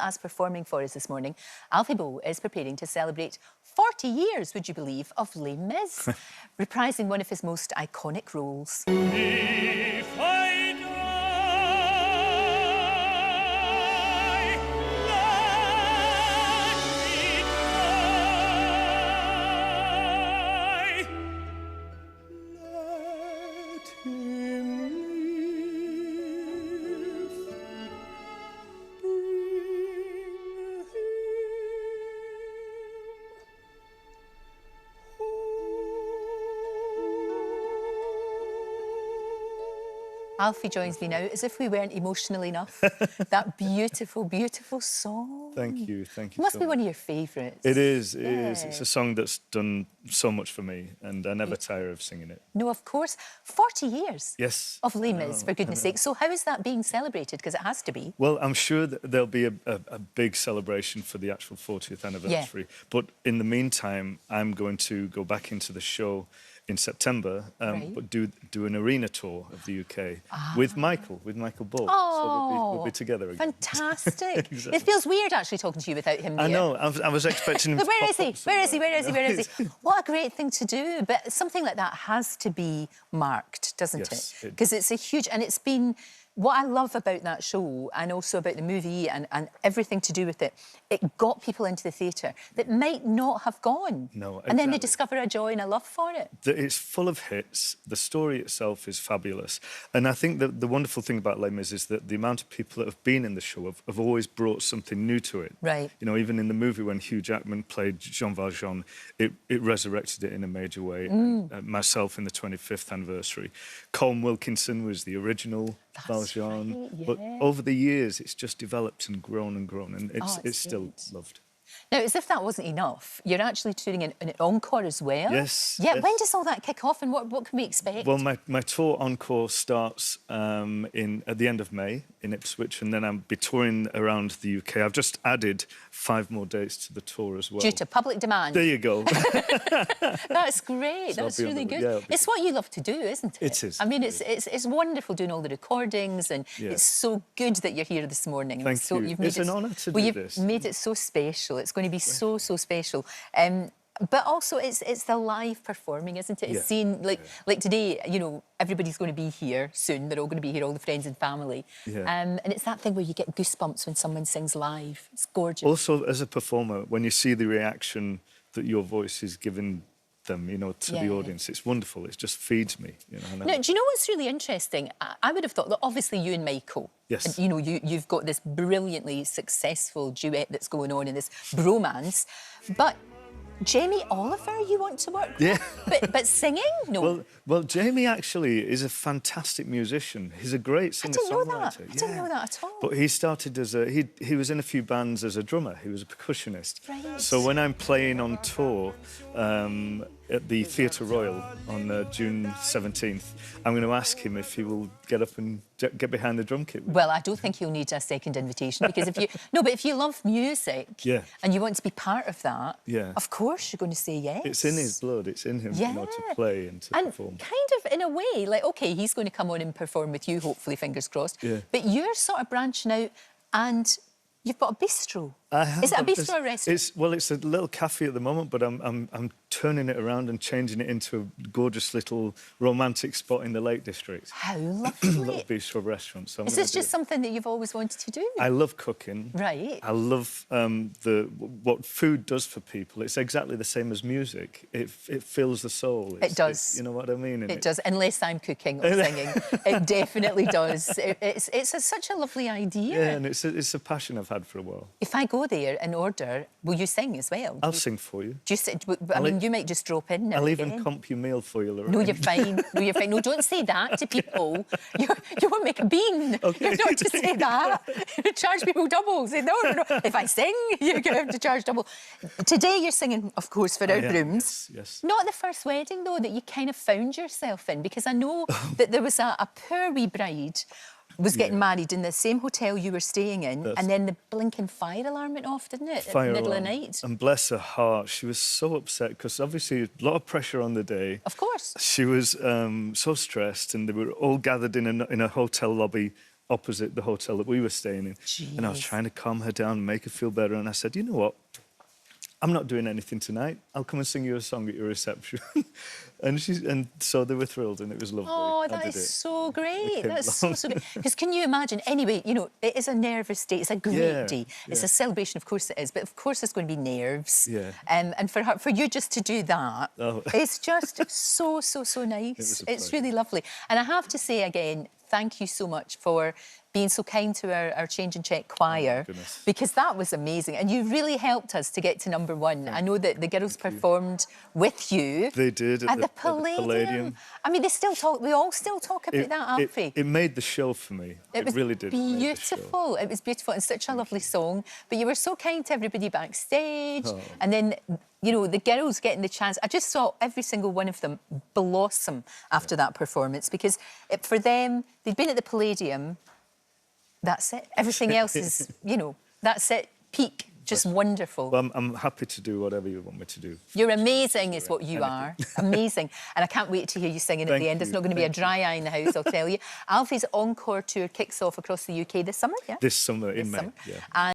As performing for us this morning, Alfie Boe is preparing to celebrate 40 years, would you believe, of Les Mis, reprising one of his most iconic roles. If I die, let me die. Let him live. Alfie joins me now as if we weren't emotional enough. That beautiful, beautiful song. Thank you, thank you. It must so be much. one of your favourites. It is, it is. It's a song that's done so much for me, and I never tire of singing it. No, of course. 40 years Yes. of Les Mis, for goodness sake. So how is that being celebrated? Because it has to be. Well, I'm sure that there'll be a big celebration for the actual 40th anniversary. Yeah. But in the meantime, I'm going to go back into the show in September, right. but do an arena tour of the UK with Michael Boe. Oh, so we'll be together again. Fantastic. Exactly. It feels weird actually talking to you without him there. I know, I was expecting him to Where pop is he? up Where is he? Where is he? somewhere. Where is he? What a great thing to do. But something like that has to be marked, doesn't Yes, it? Because it's a huge... And it's been... What I love about that show, and also about the movie and everything to do with it, it got people into the theatre that might not have gone. No, exactly. And then they discover a joy and a love for it. It's full of hits. The story itself is fabulous. And I think that the wonderful thing about Les Mis is that the amount of people that have been in the show have always brought something new to it. Right. You know, even in the movie when Hugh Jackman played Jean Valjean, it resurrected it in a major way. And, myself in the 25th anniversary. Colm Wilkinson was the original Valjean. Right, yeah. But over the years, it's just developed and grown, and it's still loved. Now, as if that wasn't enough, you're actually touring an encore as well. Yes. Yeah, yes. When does all that kick off and what can we expect? Well, my tour encore starts at the end of May in Ipswich, and then I'll be touring around the UK. I've just added 5 more dates to the tour as well. Due to public demand. There you go. That's great. So That's really good. Yeah, it's what you love to do, isn't it? It is. I mean, it's wonderful doing all the recordings, and it's so good that you're here this morning. Thank so you. It's an honour to do this. You've made it so special. It's going to be so special. But also, it's the live performing, isn't it? It's seeing, like today, you know, everybody's going to be here soon. They're all going to be here, all the friends and family. Yeah. And it's that thing where you get goosebumps when someone sings live. It's gorgeous. Also, as a performer, when you see the reaction that your voice is giving them, you know, to the audience, it's wonderful. It just feeds me, you know. Now, do you know what's really interesting? I would have thought that obviously you and Michael, yes, you know, you've got this brilliantly successful duet that's going on in this bromance, but Jamie Oliver, you want to work with? Yeah. But singing? No. Well, Jamie actually is a fantastic musician. He's a great singer-songwriter. I didn't know that at all. But he started as he was in a few bands as a drummer. He was a percussionist. Right. So when I'm playing on tour at the Theatre Royal on June 17th, I'm going to ask him if he will get up and get behind the drum kit. Well, I don't think he'll need a second invitation, because if you love music and you want to be part of that, of course you're going to say yes. It's in his blood. It's in him, you know, to play and to perform. Kind of in a way, like, OK, he's going to come on and perform with you, hopefully, fingers crossed. Yeah. But you're sort of branching out and you've got a bistro. Is it a bistro or a restaurant? It's a little cafe at the moment, but I'm turning it around and changing it into a gorgeous little romantic spot in the Lake District. How lovely. A little bistro restaurant. So is this just something that you've always wanted to do? I love cooking. Right. I love what food does for people. It's exactly the same as music. It fills the soul. It does. You know what I mean? It does, unless I'm cooking or singing. It definitely does. It's such a lovely idea. Yeah, and it's a passion I've had for a while. If I go there and order, will you sing as well? I'll sing for you. I mean, you might just drop in now. I'll even comp your meal for you, Lorraine. No, you're fine. No, you're fine. No, don't say that to people. You won't make a bean. Okay. You're not to say that. You charge people double. Say, no. If I sing, you're going to have to charge double. Today you're singing, of course, for Our Brooms. Yes. Not the first wedding, though, that you kind of found yourself in, because I know that there was a poor wee bride was getting married in the same hotel you were staying in, and then the blinking fire alarm went off, didn't it? Fire at the middle alarm. of the night. And bless her heart, she was so upset because obviously a lot of pressure on the day. Of course. She was so stressed, and they were all gathered in a hotel lobby opposite the hotel that we were staying in. And I was Jeez. trying to calm her down, make her feel better. And I said, you know what? I'm not doing anything tonight. I'll come and sing you a song at your reception. and so they were thrilled, and it was lovely. Oh, I that did is it. so great. came That's so, along. so good. Because can you imagine, anyway, you know, it is a nervous day. It's a great Yeah, day. It's yeah. a celebration, of course it is, but of course there's going to be nerves. Yeah. And for you just to do that, Oh. it's just so, so, so nice. was a It's pleasure. really lovely. And I have to say again, thank you so much for being so kind to our Change and Check choir, goodness. because that was amazing. And you really helped us to get to #1. I know that the girls performed with you. They did At the Palladium. I mean, they still talk. We all still talk about that, Alfie. It made the show for me. It was really did. make the show. beautiful. It was beautiful and such a lovely song. But you were so kind to everybody backstage. Oh. And then, you know, the girls getting the chance. I just saw every single one of them blossom after that performance, because for them, they'd been at the Palladium. That's it. Everything else is, you know, that's it. Peak. Just wonderful. Well, I'm happy to do whatever you want me to do. You're amazing, is what you are. Amazing. And I can't wait to hear you singing at Thank the end. There's you. not going to be a dry eye in the house, I'll tell you. Alfie's encore tour kicks off across the UK this summer, yeah? This summer, in May. Summer. Yeah. And